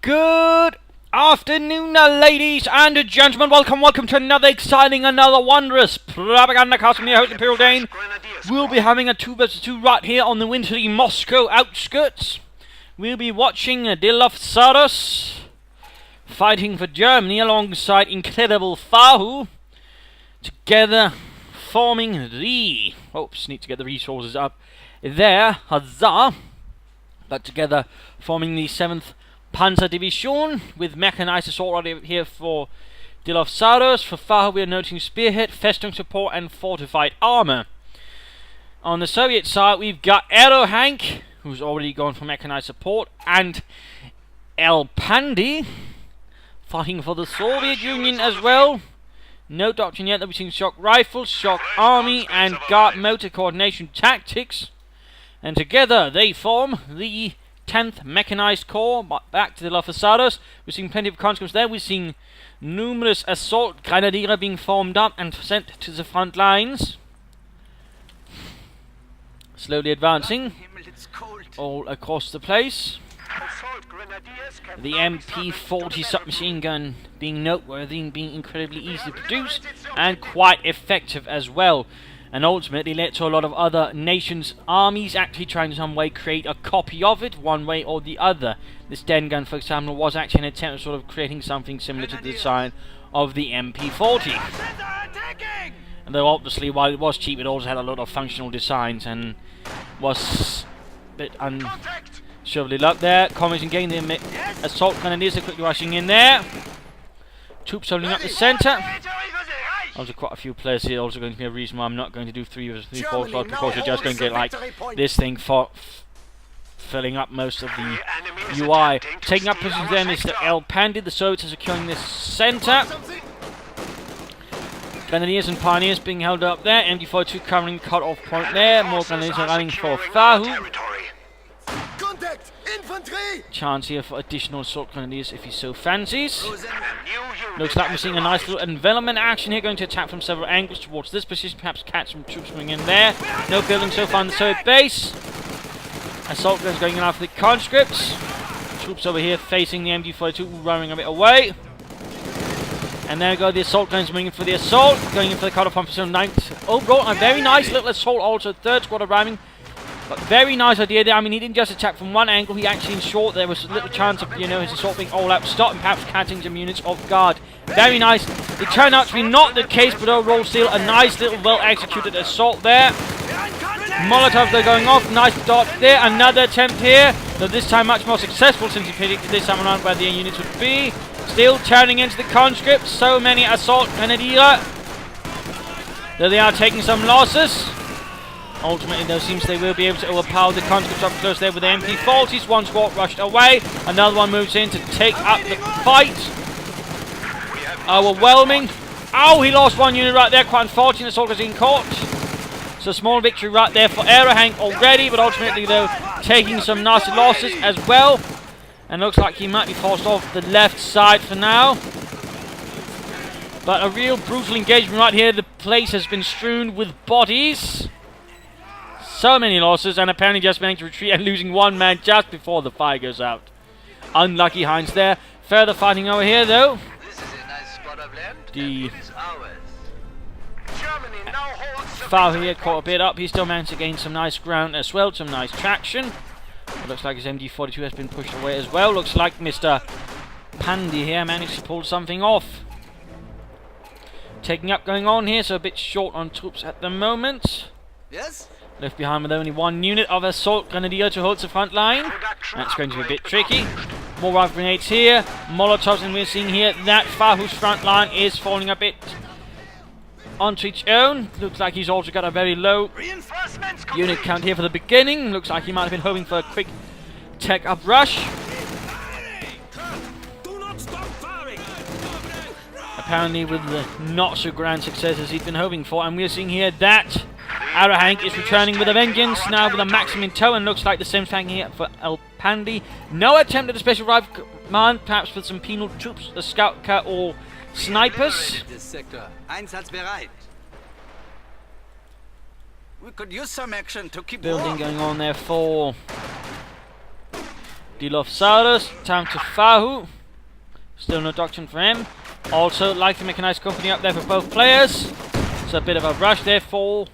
Good afternoon, ladies and gentlemen. Welcome to another exciting, another wondrous Propagandacast from your host, Imperial Dane. We'll be having a 2 vs 2 right here on the wintry Moscow outskirts. We'll be watching Dilophosaurus fighting for Germany alongside incredible Fahu. Together forming the... Oops, need to get the resources up there. Huzzah! But together forming the 7th Panzer Division with mechanized assault right here for Dilophosaurus. For Fahu we are noting spearhead, festung support and fortified armor. On the Soviet side we've got Aerohank, who's already gone for mechanized support, and Elpandie fighting for the Soviet Union as well. No doctrine yet, that we've seen shock rifles, shock army and guard motor coordination tactics. And together they form the 10th Mechanized Corps. Back to the Dilophosaurus. We've seen plenty of conscripts there. We've seen numerous assault grenadier being formed up and sent to the front lines. Slowly advancing all across the place. The MP40 submachine gun being noteworthy and being incredibly easy to produce and quite effective as well. And ultimately led to a lot of other nations' armies actually trying to some way create a copy of it, one way or the other. This Den gun, for example, was actually an attempt at sort of creating something similar to the design of the MP40. And though obviously, while it was cheap, it also had a lot of functional designs and was a bit unshovelly luck there. Commies and getting the assault grenadiers are quickly rushing in there. Troops holding up the centre. Also quite a few players here, also going to be a reason why I'm not going to do 3 vs 3 4 slots, because you're just going to get like this thing for filling up most of the UI. Taking up positions then is the Elpandie. The Soviets are securing this centre. Grenadiers and Pioneers being held up there. MD42 covering the cut-off point there. More Grenadiers are running for Fahu. Chance here for additional assault grenadiers if he so fancies. Looks like we're seeing a nice little envelopment action here, going to attack from several angles towards this position, perhaps catch some troops coming in there. No building so far in the Soviet base. Assault guns going in after the conscripts. Troops over here facing the MD42, running a bit away. And there we go, the assault guns moving in for the assault, going in for the cut-off on position 9th. Oh, bro, a very nice little assault also, 3rd squad arriving. But very nice idea there. I mean, he didn't just attack from one angle. He actually ensured there was a little chance of, his assault being all out stopped and perhaps catching some units off guard. Very nice. It turned out to be not the case, but overall still a nice little well-executed assault there. Molotovs are going off. Nice dodge there. Another attempt here. Though this time much more successful since he predicted this time around where the units would be. Still turning into the conscripts. So many assault grenadier. Though they are taking some losses. Ultimately, though, seems they will be able to overpower the conscripts up close there with the MP40s. One squad rushed away. Another one moves in to take up the fight. Overwhelming. Oh, he lost one unit right there. Quite unfortunate. The soldiers in caught. So small victory right there for Aerohank already. But ultimately, though, taking some nasty losses as well. And looks like he might be forced off the left side for now. But a real brutal engagement right here. The place has been strewn with bodies. So many losses, and apparently just managed to retreat and losing one man just before the fire goes out. Unlucky Heinz there. Further fighting over here, though. The Fahu here caught a bit up. He still managed to gain some nice ground as well, some nice traction. It looks like his MD42 has been pushed away as well. Looks like Mr. Elpandie here managed to pull something off. Taking up going on here, so a bit short on troops at the moment. Yes? Left behind with only one unit of assault grenadier to hold the front line. That's going to be a bit tricky. More rifle grenades here. Molotovs, and we're seeing here that Fahu's front line is falling a bit onto its own. Looks like he's also got a very low unit count here for the beginning. Looks like he might have been hoping for a quick tech up rush. Apparently with the not so grand successes he'd been hoping for. And we're seeing here that Aerohank is returning with a vengeance, now with a maximum in tow, and looks like the same thing here for Elpandie. No attempt at a special rifle command, perhaps with some penal troops, a scout car or snipers. We could use some action to keep building warm. Going on there for Dilophosaurus, time to Fahu. Still no doctrine for him. Also, like to make a nice company up there for both players. It's a bit of a rush there for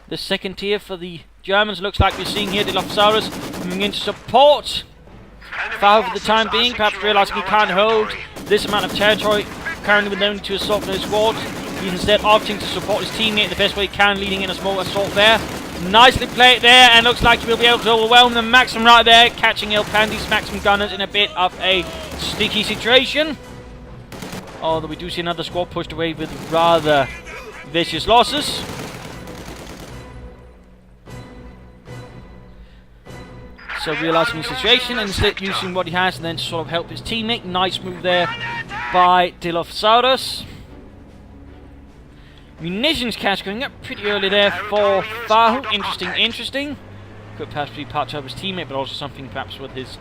the second tier for the Germans. Looks like we're seeing here Dilophosaurus moving into support. Fahu for the time being, perhaps realising he can't hold this amount of territory currently with only 2 assault in his squad. He's instead opting to support his teammate the best way he can, leading in a small assault there. Nicely played there, and looks like he will be able to overwhelm the Maxim right there, catching Elpandie's Maxim gunners in a bit of a sticky situation. Although we do see another squad pushed away with rather vicious losses. So realising the situation and instead using what he has and then to sort of help his teammate. Nice move there by Dilophosaurus. Munitions cache going up pretty early there for Fahu. Interesting. Could perhaps be part of his teammate, but also something perhaps with his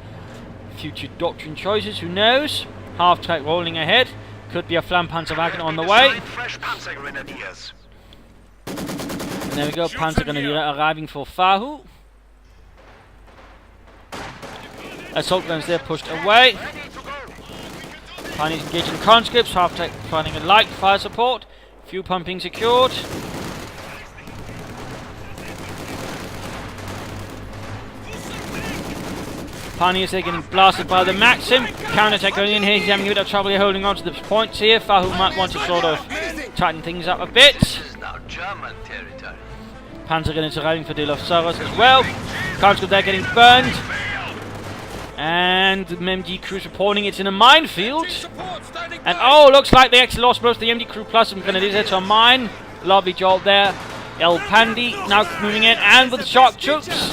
future doctrine choices. Who knows? Half track rolling ahead. Could be a Flampanzerwagen on the way. And there we go. Panzergrenadier arriving for Fahu. Assault guns there pushed away. Pioneers engaging conscripts. Half track finding a light fire support. Fuel pumping secured. Pioneers there getting blasted by the Maxim. Counterattack going in here. He's having a bit of trouble here holding on to the points here. Fahu might want to sort of tighten things up a bit. Panzer Grenadiers arriving for Dilophosaurus as well. Conscript there getting burned. And the MD crew's reporting it's in a minefield. And oh, looks like they actually lost both the MD crew plus some grenadiers there to a mine. Lovely job there. Elpandie now moving in and with shock troops.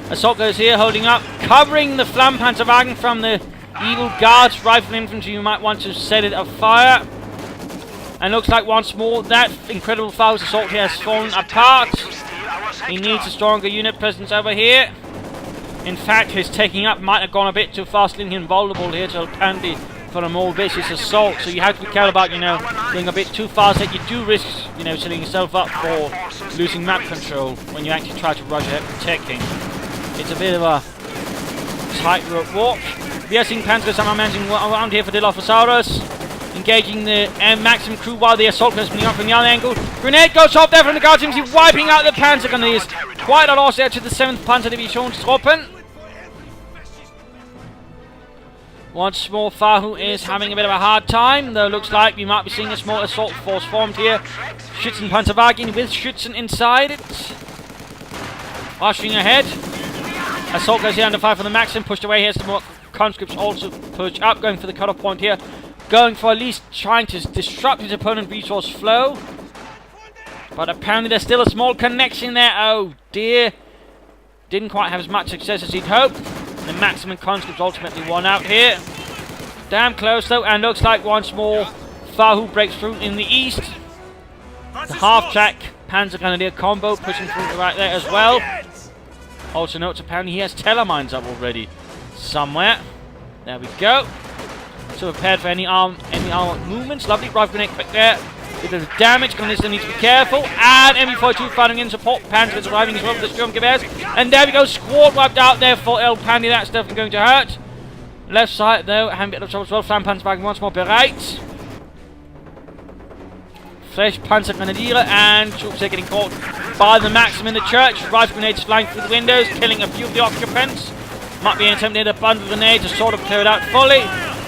Assault goes here, holding up, covering the Flampanzerwagen from the evil guards. Rifle infantry, you might want to set it afire. And looks like once more that incredible Fahu's assault here has fallen apart. He needs a stronger unit presence over here. In fact, his taking up might have gone a bit too fast, leaving him vulnerable here to Elpandie for a more vicious assault. So you have to be careful about, going a bit too fast. That you do risk, setting yourself up for losing map control when you actually try to rush ahead protecting. It's a bit of a tightrope walk. We are seeing Panzer somehow managing around here for Dilophosaurus. Engaging the Maxim crew while the assault is coming up from the other angle. Grenade goes off there from the guards, wiping out the Panzer Grenadiers. Quite a loss there to the 7th Panzer Divisionstruppen. Once more, Fahu is having a bit of a hard time, though looks like we might be seeing a small assault force formed here. Schützenpanzerwagen with Schützen inside it. Rushing ahead. Assault goes here under fire from the Maxim, pushed away here. Some more conscripts also push up, going for the cutoff point here. Going for at least trying to disrupt his opponent's resource flow. But apparently there's still a small connection there. Oh dear. Didn't quite have as much success as he'd hoped. The Maximum conscripts ultimately won out here. Damn close though, and looks like once more Fahu breaks through in the east. The half-track Panzer Grenadier combo pushing through right there as well. Also notes apparently he has telemines up already somewhere. There we go. So prepared for any armed movements. Lovely rifle grenade quick there. A bit of damage. Gonna need to be careful. And MV42 firing in support. Panzers arriving as well with the Sturmgewehrs. And there we go. Squad wiped out there for Elpandie. That's definitely going to hurt. Left side though, having a bit of trouble as well. Flampanzerwagen once more bereit. Fresh Panzer Grenadier and troops are getting caught by the Maxim in the church. Rifle grenades flying through the windows, killing a few of the occupants. Might be an attempt near the bundle grenade to sort of clear it out fully.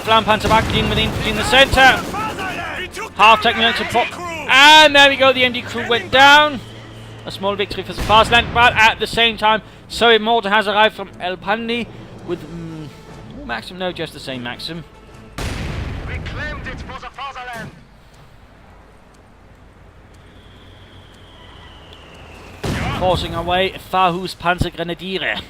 Flampanzerwagen with the infantry in the centre. Half-track military support. And there we go, the MD crew went down. A small victory for the fast land, but at the same time, Soviet mortar has arrived from Elpandie with Maxim, no, just the same Maxim. We claimed it for the fatherland. Forcing away Fahu's Panzergrenadiere.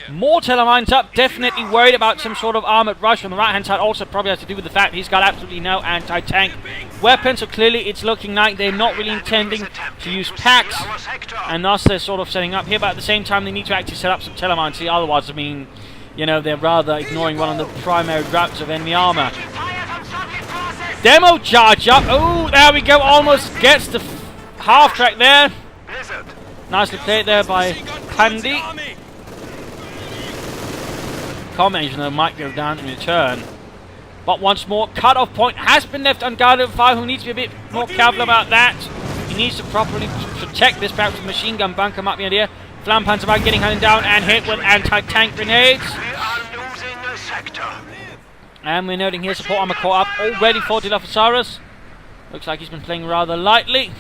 More telemines up, definitely worried about some sort of armoured rush on the right hand side. Also probably has to do with the fact he's got absolutely no anti-tank weapons, so clearly it's looking like they're not really intending to use packs, and thus they're sort of setting up here, but at the same time they need to actually set up some telemines here, otherwise, I mean, they're rather ignoring one of the primary routes of enemy armour. Demo charge up, oh, there we go, almost gets the half-track there. Nicely played there by Elpandie. Comment engineer might go down in return. But once more, cut-off point has been left unguarded. Fahu needs to be a bit more careful about that. He needs to properly protect this, perhaps with machine gun bunker might be an idea. Flampanzerwagen getting hunted down and hit with anti-tank grenades. We are losing a sector. And we're noting here support armor caught up already for Dilophosaurus. Looks like he's been playing rather lightly.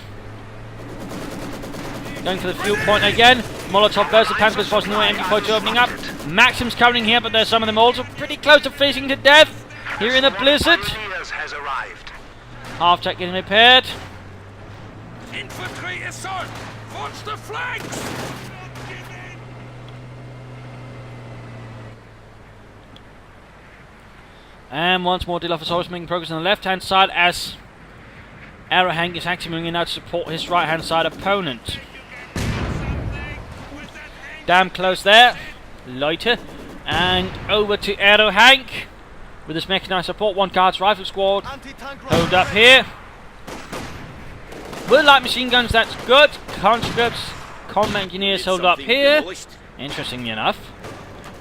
Going for the fuel point again. Molotov burst, the Panzer's forcing the way, empty point opening up. Maxim's covering here, but there's some of them also pretty close to freezing to death here in the blizzard. Has arrived. Half-track getting repaired. Infantry assault! Watch the flanks! And once more, Dilophosaurus making progress on the left-hand side as Aerohank is actually moving in now to support his right-hand side opponent. Damn close there. Loiter. And over to Aerohank with his mechanized support. One guard's rifle squad. Hold up here. With light machine guns, that's good. Conscripts, combat engineers hold up here. Interestingly enough.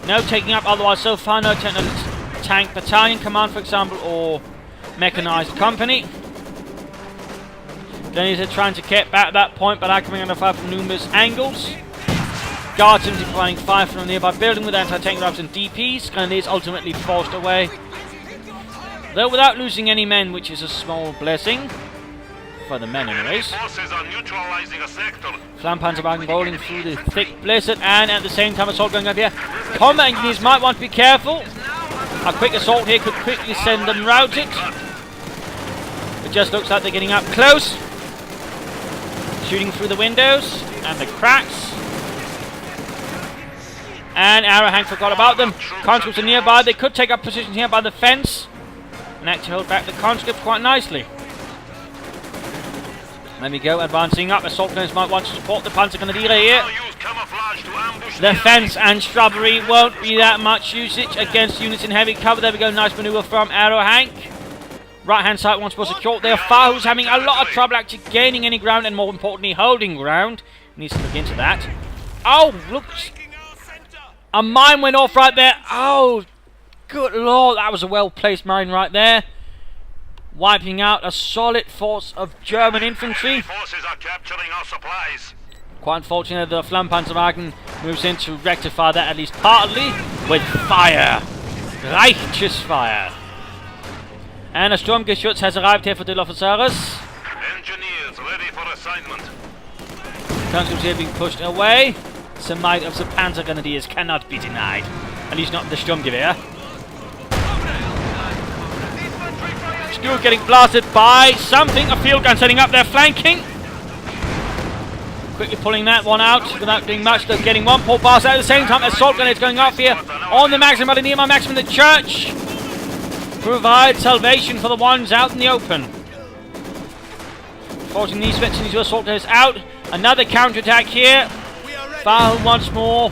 No taking up otherwise so far. No tank battalion command, for example, or mechanized company. Grenadiers are trying to get back at that point, but are coming under fire from numerous angles. Guards simply providing fire from a nearby building with anti-tank rifles and DPs. Grenadiers ultimately forced away, though without losing any men, which is a small blessing. For the men anyways. Flampanzerwagen rolling through the thick blizzard, and at the same time assault going up here. Combat engineers might want to be careful. A quick assault here could quickly send them routed. It just looks like they're getting up close. Shooting through the windows and the cracks. And Aerohank forgot about them. Conscripts are nearby. They could take up position here by the fence and actually hold back the conscripts quite nicely. There we go, advancing up. Assault gunners might want to support the Panzergrenadier here. The fence and shrubbery won't be that much usage against units in heavy cover. There we go, nice maneuver from Aerohank. Right hand side once more secured there. Fahu's having a lot of trouble actually gaining any ground and more importantly holding ground. He needs to look into that. Oh, look. A mine went off right there. Oh, good lord, that was a well placed mine right there. Wiping out a solid force of German infantry. Forces are capturing our supplies. Quite unfortunate, the Flampanzerwagen moves in to rectify that at least partly with fire. Righteous fire. And a Sturmgeschütz has arrived here for Dilophosaurus. Engineers ready for assignment. Conscripts here being pushed away. The might of the Panzergrenadiers cannot be denied. At least not the Sturmgewehr. Still getting blasted by something. A field gun setting up there, flanking. Quickly pulling that one out without doing much. They're getting one pull pass at the same time. Assault grenades going off here on the Maxim, but near my Maxim in the church. Provide salvation for the ones out in the open. Forcing these veterans into assault grenades out. Another counterattack here. Fahu once more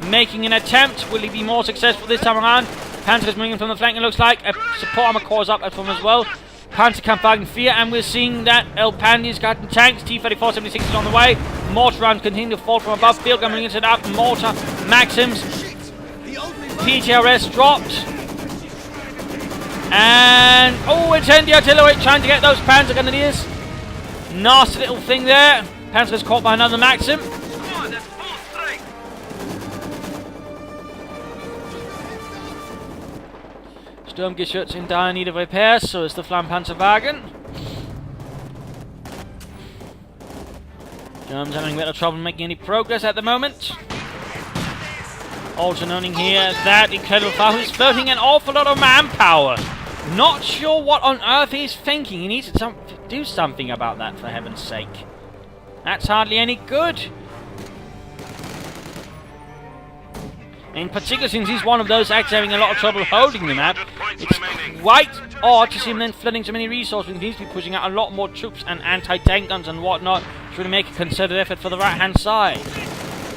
making an attempt. Will he be more successful this time around? Panzer is moving from the flank, it looks like. A support armor corps up from as well. Panzerkampfwagen 4, and we're seeing that Elpandie's gotten tanks. T-34-76 is on the way. Mortar rounds continue to fall from above. Field gun moving it up. Mortar, Maxims. PTRS dropped. And, oh, incendio artillery trying to get those Panzer Grenadiers. Nasty little thing there. Panzer is caught by another Maxim. Sturmgeschütz in dire need of repair, so is the Flampanzerwagen. Germans having a bit of trouble making any progress at the moment. Also noting here that incredible Fahu is floating an awful lot of manpower. Not sure what on earth he's thinking. He needs to do something about that, for heaven's sake. That's hardly any good. In particular, since he's one of those actually having a lot of trouble holding the map, it's quite odd to see him then flooding so many resources. He needs to be pushing out a lot more troops and anti-tank guns and whatnot to really make a concerted effort for the right-hand side.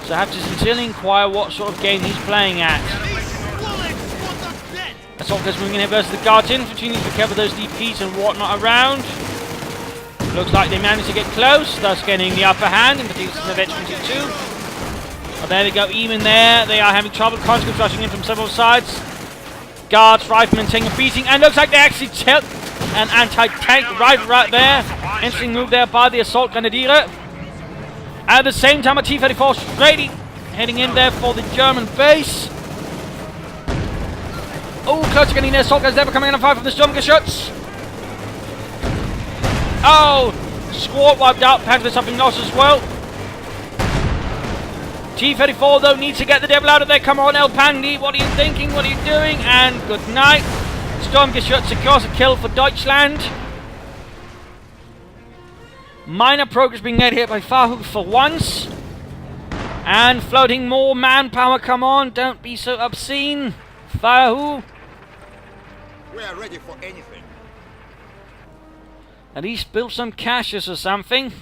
So I have to sincerely inquire what sort of game he's playing at. Assault goes moving in here versus the Guards infantry. Needs to recover those DPs and whatnot around. Looks like they managed to get close, thus getting the upper hand and producing the Vet 22. Oh, there we go, even there, they are having trouble. Conscripts rushing in from several sides. Guards, riflemen taking a beating, and looks like they actually took an anti-tank rifle right there. Interesting move there by the assault grenadier. At the same time, a T-34 straight heading in there for the German base. Oh, close to getting their assault guns ever coming in on fire from the Sturmgeschütz. Oh, squad wiped out. Panzer something lost as well. T-34 though needs to get the devil out of there. Come on, Elpandie, what are you thinking? What are you doing? And good night. Sturmgeschütz secures a kill for Deutschland. Minor progress being made here by Fahu for once. And floating more manpower. Come on, don't be so obscene. Fahu. We are ready for anything. At least build some caches or something.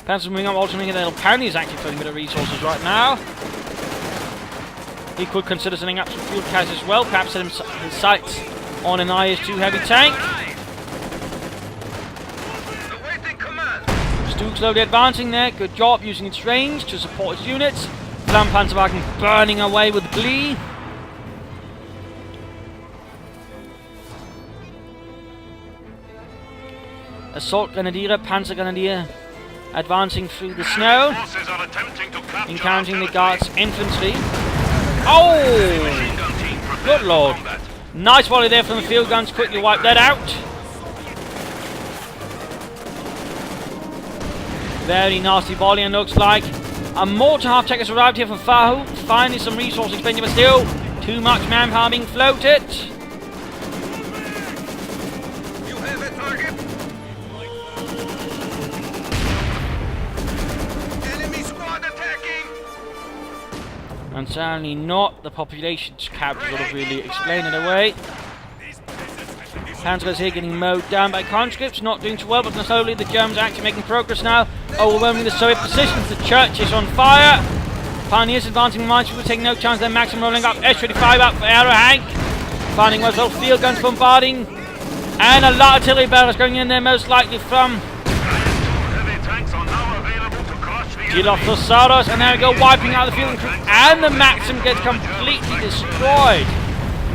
Panzer moving up, alternating that Elpandie is actually putting a bit of resources right now. He could consider setting up some fuel caches as well, perhaps set his sights on an IS-2 heavy tank. Stuke slowly advancing there, good job using its range to support its units. Flampanzerwagen burning away with glee. Assault Grenadier, Panzer Grenadier advancing through the snow, encountering the Guards' infantry. Oh! Good lord. Nice volley there from the field guns, quickly wipe that out. Very nasty volley, and looks like a mortar half-tech has arrived here for Fahu. Finally some resource expenditure, but still too much manpower being floated. You have a target. Enemy squad attacking. And certainly not the population's cap sort of really explain it away. Panzers here getting mowed down by conscripts, not doing too well, but slowly the Germans are actually making progress now, overwhelming the Soviet positions. The church is on fire. Pioneers advancing mines, will take no chance. Then Maxim rolling up, S-25 up for Aerohank. Finding well, field guns bombarding, and a lot of artillery barrels going in there, most likely from Dilophosaurus, and there we go, wiping out the field and crew, and the Maxim gets completely destroyed.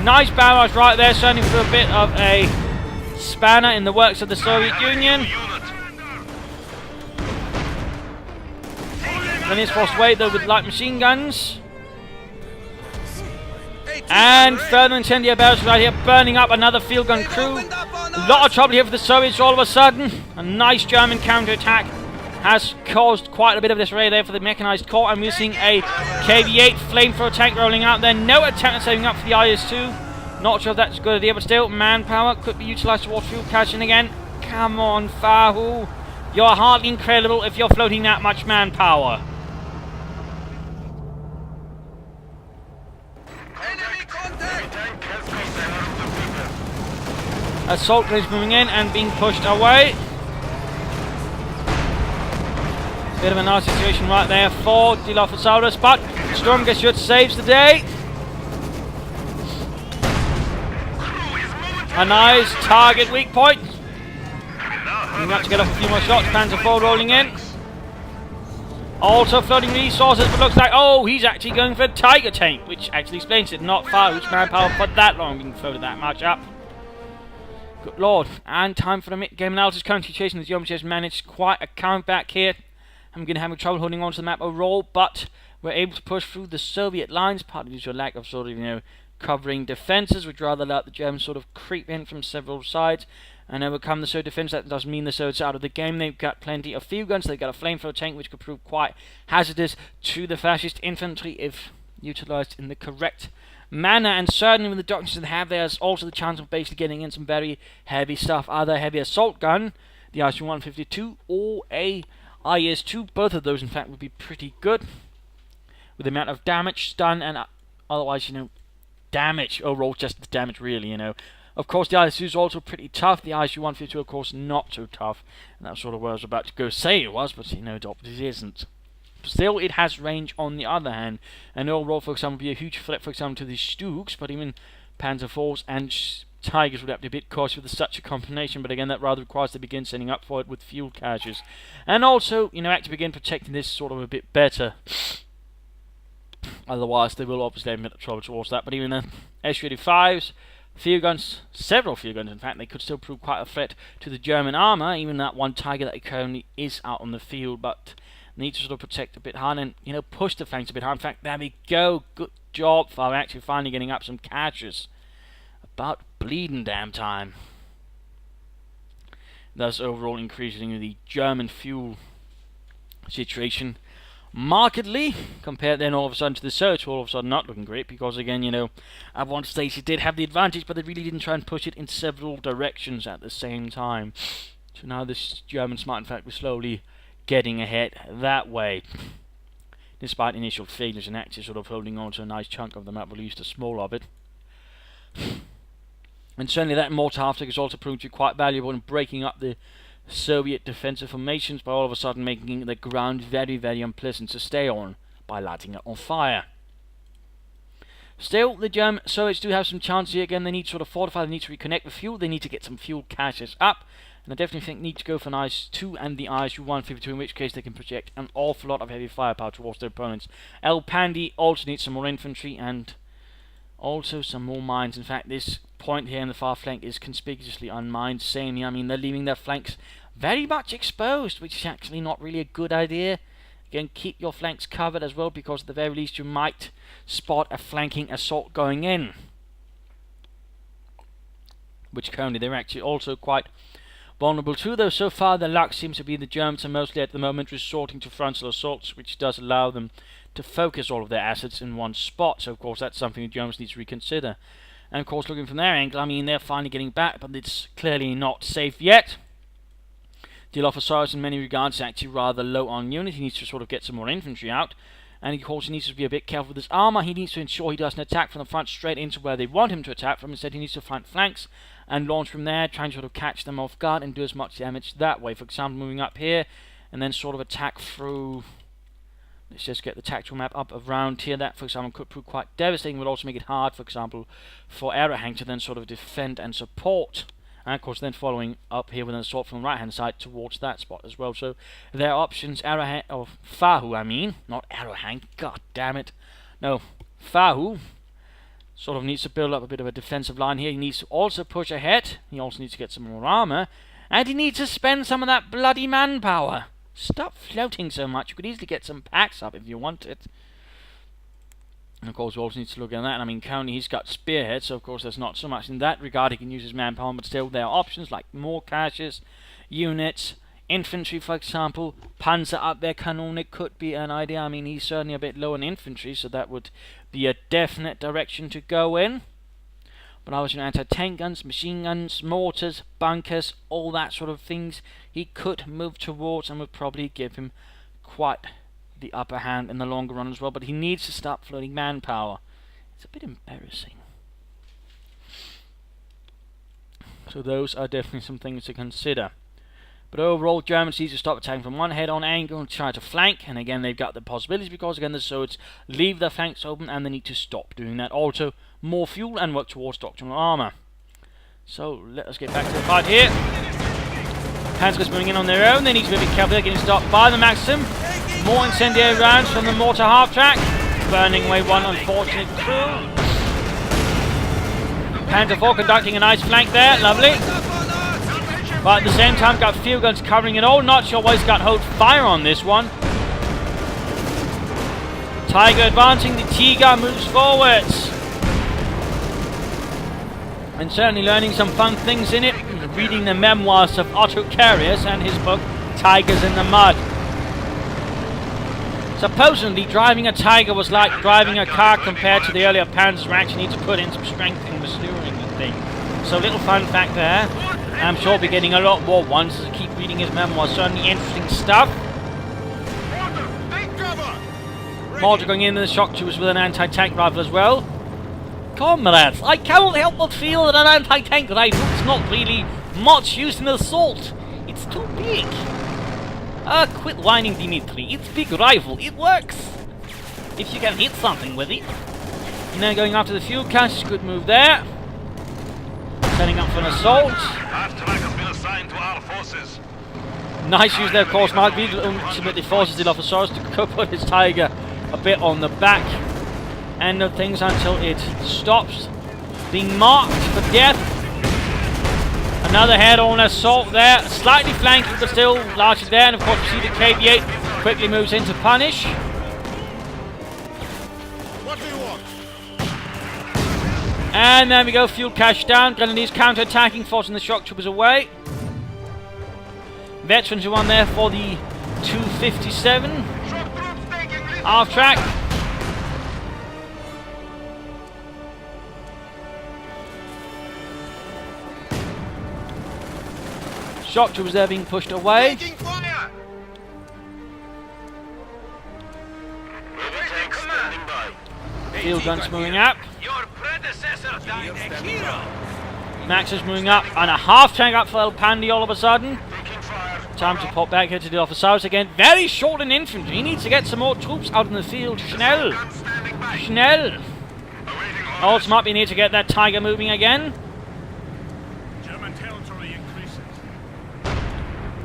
Nice barrage right there, standing for a bit of a spanner in the works of the Soviet Union. Then it's forced away though with light machine guns. And further incendiary barrels right here, burning up another field gun crew. A lot of trouble here for the Soviets all of a sudden. A nice German counterattack has caused quite a bit of disarray there for the mechanized corps. I'm using a KV-8 flamethrower tank rolling out there. No attempt at saving up for the IS-2. Not sure if that's a good idea, but still, manpower could be utilized towards fuel caching again. Come on, Fahu. You're hardly incredible if you're floating that much manpower. Enemy contact. Assault grenades moving in and being pushed away. Bit of a nice situation right there for Dilophosaurus, but Sturmgeschütz saves the day. A nice target weak point. We have to get off a few more shots. Panzer IV rolling in. Also floating resources, but looks like, oh, he's actually going for a Tiger tank, which actually explains it. Not Fahu's manpower for that long being floated that much up. Good lord. And time for the mid-game analysis. Current situation, the Germans has managed quite a comeback here. I'm going to have trouble holding on to the map overall, but we're able to push through the Soviet lines, partly due to a lack of sort of, covering defences, which rather let the Germans sort of creep in from several sides and overcome the Soviet defence. That doesn't mean the Soviets are out of the game. They've got plenty of field guns. They've got a flamethrower tank, which could prove quite hazardous to the fascist infantry if utilised in the correct manner. And certainly with the doctrines they have, there's also the chance of basically getting in some very heavy stuff, either a heavy assault gun, the IS-152, or a IS-2. Both of those, in fact, would be pretty good with the amount of damage, stun, and otherwise, damage overall, just the damage really, Of course, the IS-2 is also pretty tough. The IS-152, of course, not so tough. And that's sort of what I was about to go say it was, but it obviously isn't. Still, it has range on the other hand. And overall, for example, would be a huge threat, for example, to the Stuks, but even Panzer IVs and Tigers would have to be a bit cautious with such a combination, but again, that rather requires to begin setting up for it with fuel caches. And also, you know, actually begin protecting this sort of a bit better. Otherwise, they will obviously have a bit of trouble towards that. But even the S-35s, field guns, several field guns in fact, they could still prove quite a threat to the German armour, even that one Tiger that currently is out on the field, but need to sort of protect a bit hard and, you know, push the flanks a bit hard. In fact, there we go. Good job for actually finally getting up some caches. About bleeding damn time. Thus overall increasing the German fuel situation markedly, compared then all of a sudden to the Search, all of a sudden not looking great, because again, you know, at one stage it did have the advantage, but they really didn't try and push it in several directions at the same time. So now this German smart, in fact, was slowly getting ahead that way. Despite initial failures and actually sort of holding on to a nice chunk of the map, at least a small of it. And certainly that mortar half-track has also proved to be quite valuable in breaking up the Soviet defensive formations by all of a sudden making the ground very, very unpleasant to stay on by lighting it on fire. Still, the German Soviets do have some chances here. Again, they need to sort of fortify, they need to reconnect with fuel, they need to get some fuel caches up, and I definitely think need to go for an IS-2 and the IS-152, in which case they can project an awful lot of heavy firepower towards their opponents. Elpandie also needs some more infantry and also some more mines. In fact, this point here in the far flank is conspicuously unmined. Same here, I mean, they're leaving their flanks very much exposed, which is actually not really a good idea. Again, keep your flanks covered as well, because at the very least you might spot a flanking assault going in. Which currently they're actually also quite vulnerable to, though so far the luck seems to be the Germans are mostly at the moment resorting to frontal assaults, which does allow them to focus all of their assets in one spot. So of course that's something the Germans need to reconsider. And of course, looking from their angle, I mean, they're finally getting back, but it's clearly not safe yet. Dilophosaurus in many regards is actually rather low on unit. He needs to sort of get some more infantry out. And of course he needs to be a bit careful with his armour. He needs to ensure he doesn't attack from the front straight into where they want him to attack from. Instead he needs to find flanks and launch from there, trying to sort of catch them off guard and do as much damage that way. For example, moving up here and then sort of attack through. Let's just get the tactical map up around here. That, for example, could prove quite devastating. Would also make it hard, for example, for Aerohank to then sort of defend and support. And of course then following up here with an assault from the right hand side towards that spot as well. So their options, Aerohank, or Fahu I mean, not Aerohank, god damn it. No, Fahu sort of needs to build up a bit of a defensive line here. He needs to also push ahead. He also needs to get some more armor. And he needs to spend some of that bloody manpower. Stop floating so much. You could easily get some packs up if you wanted. And of course, we also need to look at that. I mean, currently he's got spearheads, so of course there's not so much in that regard. He can use his manpower, but still there are options like more caches, units, infantry, for example. Panzer Abwehrkanone, it could be an idea. I mean, he's certainly a bit low in infantry, so that would be a definite direction to go in. But I was in anti-tank guns, machine guns, mortars, bunkers, all that sort of things he could move towards and would probably give him quite the upper hand in the longer run as well. But he needs to start floating manpower. It's a bit embarrassing. So those are definitely some things to consider. But overall, Germans need to stop attacking from one head-on angle and try to flank. And again, they've got the possibilities because again the Soviets leave their flanks open and they need to stop doing that. Also, more fuel and work towards doctrinal armor. So let us get back to the fight here. Panzers moving in on their own. They need to be a bit careful. They're getting stopped by the Maxim. More incendiary rounds from the mortar half-track. Burning away one unfortunate crew. Panzer IV conducting a nice flank there. Lovely. But at the same time, got field guns covering it all. Not sure why he's got hold fire on this one. Tiger advancing. The Tiger moves forwards. And certainly learning some fun things in it. Reading the memoirs of Otto Carriers and his book, Tigers in the Mud. Supposedly, driving a Tiger was like driving a car compared to the earlier Panzers, where actually need to put in some strength in the steering and thing. So, little fun fact there. I'm sure we'll be getting a lot more ones as I keep reading his memoirs. Certainly interesting stuff. Mortar going in the shock tubes with an anti-tank rifle as well. Comrades, I cannot help but feel that an anti-tank rifle is not really much used in assault. It's too big. Quit whining, Dimitri. It's big rifle. It works. If you can hit something with it. And then going after the fuel cache, good move there. setting up for an assault. Half-track has been assigned to our forces. Nice use there, of course. Mark Beagle ultimately forces Dilophosaurus to put his tiger a bit on the back end of things until it stops being marked for death. Another head-on assault there, slightly flanking but still largely there, and of course we see the KV-8 quickly moves in to punish. What do you want? And there we go, fuel cache down, Grenadiers counter-attacking, forcing the shock troopers away. Veterans are on there for the 257. Half track. Shock troopers there being pushed away. Taking fire! Heavy tanks standing by. Field guns moving up. Your predecessor died a hero! Max is moving up, and a half tank up for Elpandie all of a sudden. Taking fire. Time to pop back here to the Dilophosaurus again. Very short in infantry. He needs to get some more troops out in the field. Schnell. Guns standing by. Schnell. Awaiting orders. Also might be need to get that tiger moving again. German territory increases.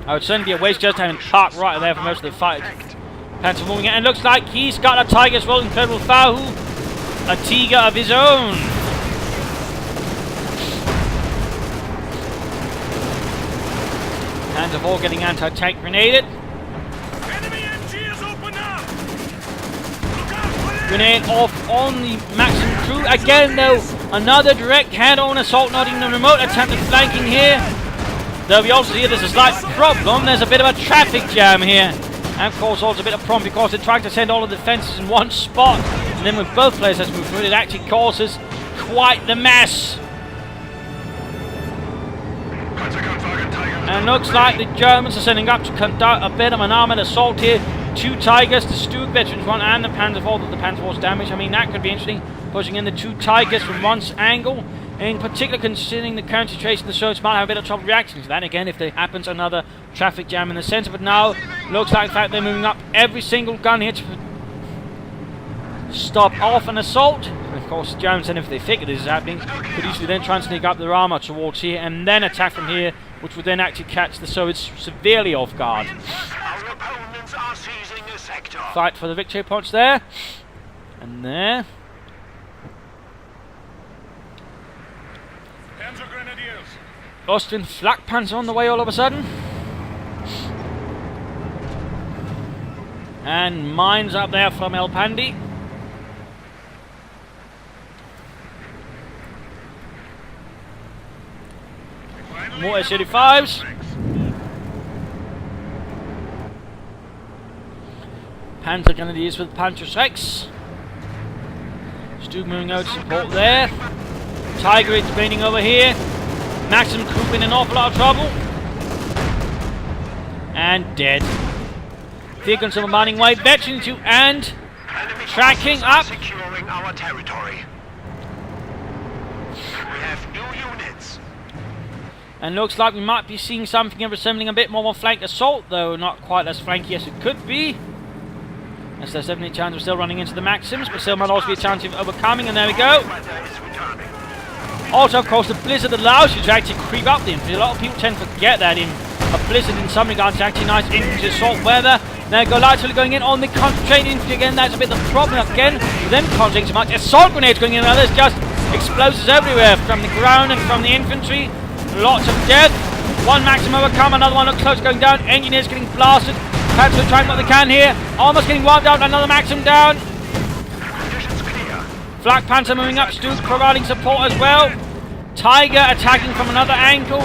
I would certainly be a waste just having parked right there for most of the fight. Panther moving it, and looks like he's got a tiger as well. Incredible Fahu. A tiger of his own. Hands of all getting anti-tank grenaded. Enemy MG is open now. Look out for it. Grenade off on the Maxim crew. Again though, another direct head-on assault, not even a remote attempt at flanking here. Though we also see there's a slight problem. There's a bit of a traffic jam here. And of course also a bit of problem because they're trying to send all of the defences in one spot. And then with both players has moved through, it actually causes quite the mess. And looks like the Germans are sending up to conduct a bit of an armoured assault here. 2 Tigers, the Stug veterans one, and the Panzer IV with the Panzer IV's damage. I mean, that could be interesting. Pushing in the 2 Tigers from one angle. In particular, considering the current situation, the Soviets might have a bit of trouble reacting to that. Again, if there happens another traffic jam in the centre. But now, looks like in fact they're moving up every single gun here to stop off an assault. And of course, the Germans, then if they figure this is happening, could easily then try and sneak up their armour towards here and then attack from here, which would then actually catch the Soviets severely off guard. Our opponents are seizing a sector. Fight for the victory points there. And there. Panzer Grenadiers. Austrian flak panzer on the way all of a sudden. And mines up there from Elpandie. More S-35s. Panzer Grenadiers with Panzer 6. Stug moving out to support there. Tiger intervening over here. Maxim Coop in an awful lot of trouble. And dead. Vehicles are mining way. Veteran 2 and Enemy tracking forces are up. securing our territory. We have new units. And looks like we might be seeing something resembling a bit more of a flank assault, though not quite as flanky as it could be. As there's definitely a chance of still running into the Maxims, but still might also be a chance of overcoming, and there we go. Weather is returning. Also, of course, the blizzard allows you to actually creep up the infantry. A lot of people tend to forget that in a blizzard in some regards is actually nice infantry assault weather. There go lightly going in on the concentrated infantry again. That's a bit of the problem again. With them concentrating so much. Assault grenades going in, and there's just explosives everywhere from the ground and from the infantry. Lots of death. One Maxim overcome, another one looks close going down. Engineers getting blasted. Panzer trying what they can here. Almost getting wiped out. Another Maxim down. Conditions clear. Flak Panther moving up. Stug providing support as well. Tiger attacking from another angle.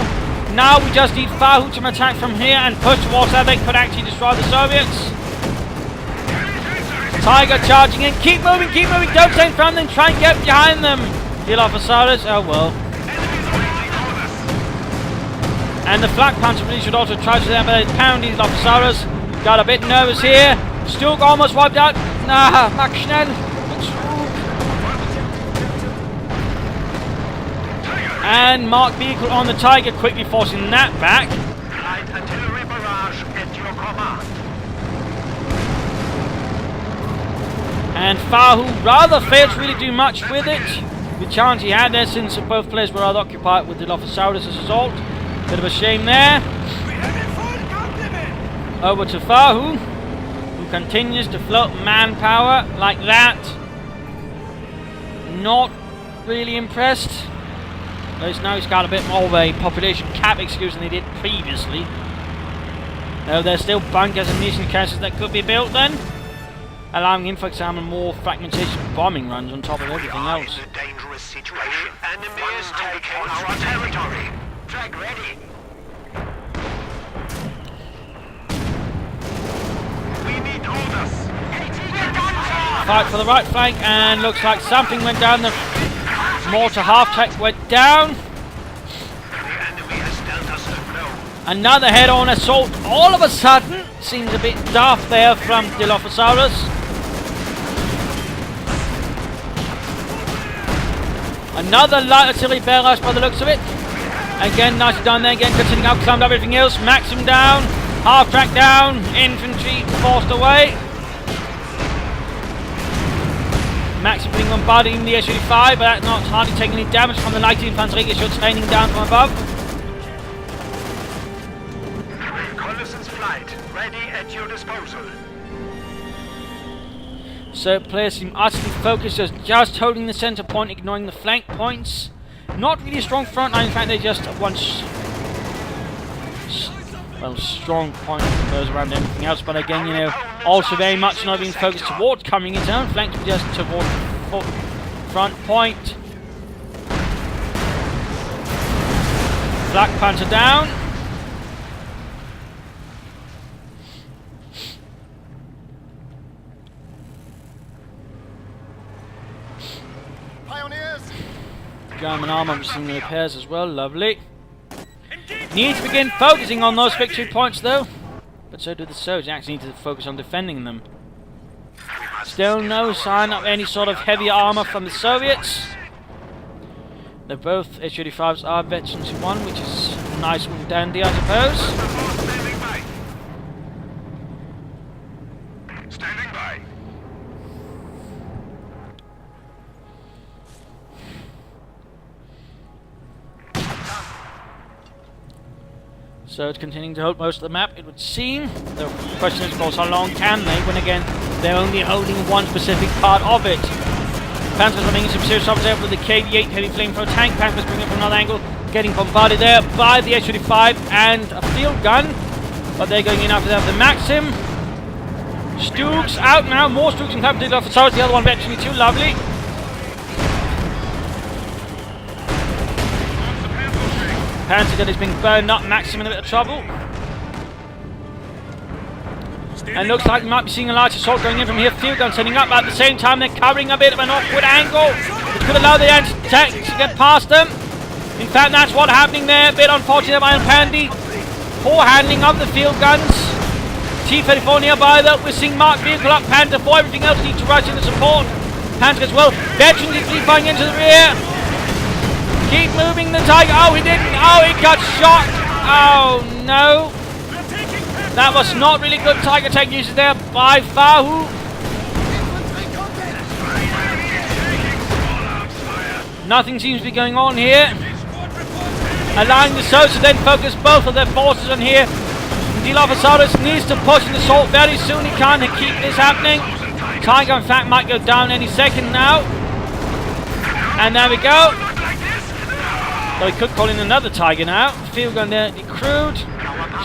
Now we just need Fahu to attack from here and push towards that. They could actually destroy the Soviets. Tiger charging in. Keep moving, keep moving. Don't stay in front of them. Try and get behind them. Dilophosaurus. Oh well. And the Flak Panther really should also try to them, but apparently Dilophosaurus got a bit nervous here. Stug almost wiped out. Nah, Max schnell. And Mark Vehicle on the Tiger, quickly forcing that back. Light artillery barrage at your command. And Fahu rather failed to really do much with it. The chance he had there since both players were rather occupied with Dilophosaurus' assault. Bit of a shame there. Over to Fahu, who continues to float manpower like that. Not really impressed. At least now he's got a bit more of a population cap excuse than he did previously. Though there's still bunkers and munition caches that could be built then, allowing him, for example, more fragmentation bombing runs on top of everything else. A dangerous situation. Enemy is taking our territory. Drag ready. We need orders. Fight for the right flank, and looks like something went down. The mortar half-track went down. The enemy has dealt us a blow. Another head-on assault all of a sudden. Seems a bit daft there from Dilophosaurus. Another light artillery barrage by the looks of it. Again, nicely done there. Again, continuing up, climbed up everything else. Maxim down. Half-track down. Infantry forced away. Maxim being bombarding the SU-5, but that's not hardly taking any damage from the light infantry. It's just raining down from above. Reconnaissance flight ready at your disposal. So players seem utterly focused, just holding the center point, ignoring the flank points. Not really a strong front line. In fact, they just have one strong point that goes around everything else. But again, you know, also very much not being focused towards covering its own flank, but just towards the front point. Black Panther down. German armor receiving the repairs as well, lovely. Need to begin focusing on those victory points though, but so do the Soviets. Actually need to focus on defending them. Still no sign of any sort of heavy armor from the Soviets. They're both H-85s are veterans who won, which is nice and dandy, I suppose. Standing by. So it's continuing to hold most of the map, it would seem. The question is, of course, how long can they, when again, they're only holding one specific part of it. Panthers are making some serious trouble there with the KV-8 heavy flamethrower tank. Panthers bringing it from another angle, getting bombarded there by the H-35 and a field gun. But they're going in after that with the Maxim. Stooks out now, more Stooks in time to Dilophosaurus, the other one veteran too, lovely. Panzer gun is being burned up, Maxim in a bit of trouble. And looks like we might be seeing a large assault going in from here. Field gun setting up, but at the same time they're covering a bit of an awkward angle, which could allow the anti-tank to get past them. In fact, that's what's happening there. A bit unfortunate by Elpandie. Poor handling of the field guns. T-34 nearby though. We're seeing marked vehicle up, Panther 4. Everything else needs to rush in to support. Panther as well. Veterans is flying into the rear. Keep moving the Tiger. Oh, he didn't. Oh, he got shot. Oh, no. That was not really good Tiger Tank usage there by Fahu. Nothing seems to be going on here. Allowing the Soviets to then focus both of their forces on here. Dilophosaurus needs to push an assault very soon. He can't keep this happening. Tiger, in fact, might go down any second now. And there we go. So he could call in another Tiger now. Field gun there, decrewed.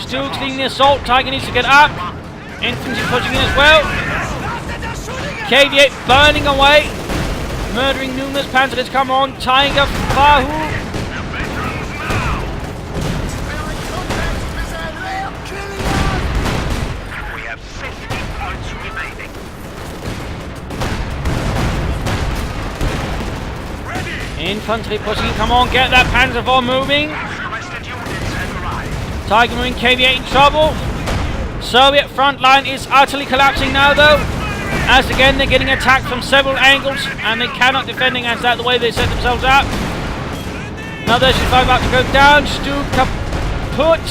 Stooks leading the assault. Tiger needs to get up. Infantry pushing in as well. KV-8 burning away. Murdering numerous Panthers. Come on, Tiger, Fahu. We have 50 points remaining. Infantry pushing. Come on, get that Panzer IV moving. Tiger Marine KV-8 in trouble. Soviet front line is utterly collapsing now though, as again they're getting attacked from several angles and they cannot defend against that the way they set themselves up. Another SU-5 about to go down. Stu kaput.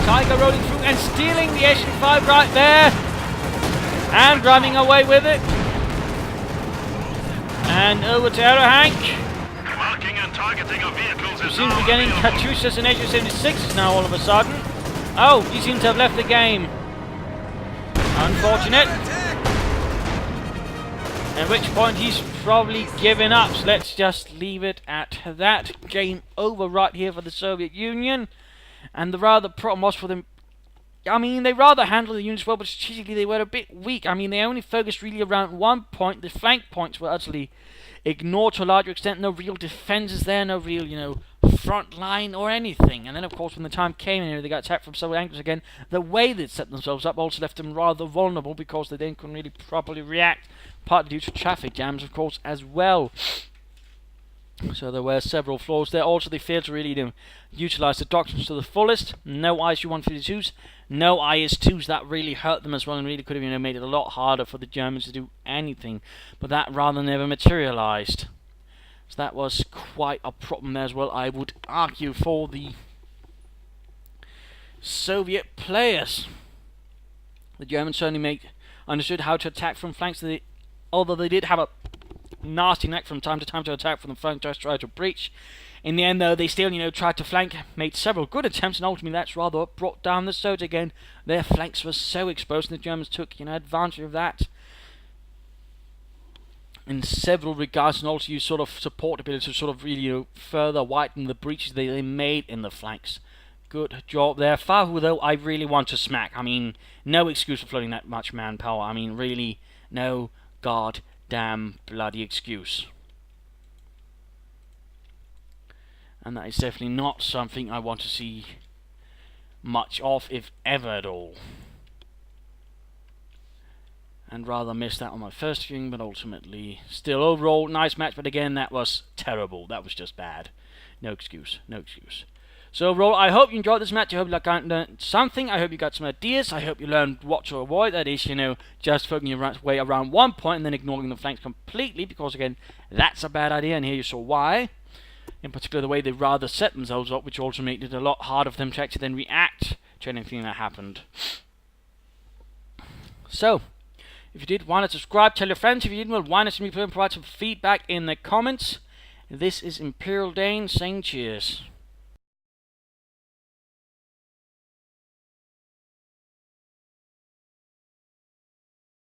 Tiger rolling through and stealing the SU-5 right there. And driving away with it. And over to Aerohank. Marking and targeting of vehicles We is seem to now be getting available. Katyusha's in HU-76s now all of a sudden. Oh, he seems to have left the game. Unfortunate. At which point he's probably given up. So let's just leave it at that. Game over right here for the Soviet Union. And the rather problem was for them. I mean, they rather handled the units well, but strategically they were a bit weak. I mean, they only focused really around one point. The flank points were utterly ignored to a larger extent. No real defenses there, no real, you know, front line or anything. And then, of course, when the time came and they got attacked from several angles again, the way they'd set themselves up also left them rather vulnerable because they then couldn't really properly react, partly due to traffic jams, of course, as well. So there were several flaws there. Also, they failed to really, you know, utilize the doctrines to the fullest. No ISU-152s, no IS-2s. That really hurt them as well and really could have, you know, made it a lot harder for the Germans to do anything. But that rather never materialized. So that was quite a problem there as well, I would argue, for the Soviet players. The Germans certainly understood how to attack from flanks. Although they did have a nasty knack from time to time to attack from the flank, just try to breach. In the end, though, they still, you know, tried to flank, made several good attempts, and ultimately that's rather what brought down the Soviets again. Their flanks were so exposed, and the Germans took, you know, advantage of that in several regards, and also used sort of support ability to sort of really, you know, further widen the breaches they made in the flanks. Good job there. Fahu, though, I really want to smack. I mean, no excuse for floating that much manpower. I mean, really, no goddamn bloody excuse. And that is definitely not something I want to see much of, if ever at all. And rather missed that on my first viewing, but ultimately, still overall, nice match, but again, that was terrible. That was just bad. No excuse, no excuse. So overall, I hope you enjoyed this match. I hope you learned something. I hope you got some ideas. I hope you learned what to avoid. That is, you know, just focusing your way around one point and then ignoring the flanks completely, because again, that's a bad idea, and here you saw why. In particular, the way they rather set themselves up, which also made it a lot harder for them to actually then react to anything that happened. So, if you did, why not subscribe, tell your friends. If you didn't, well, why not provide some feedback in the comments. This is Imperial Dane saying cheers.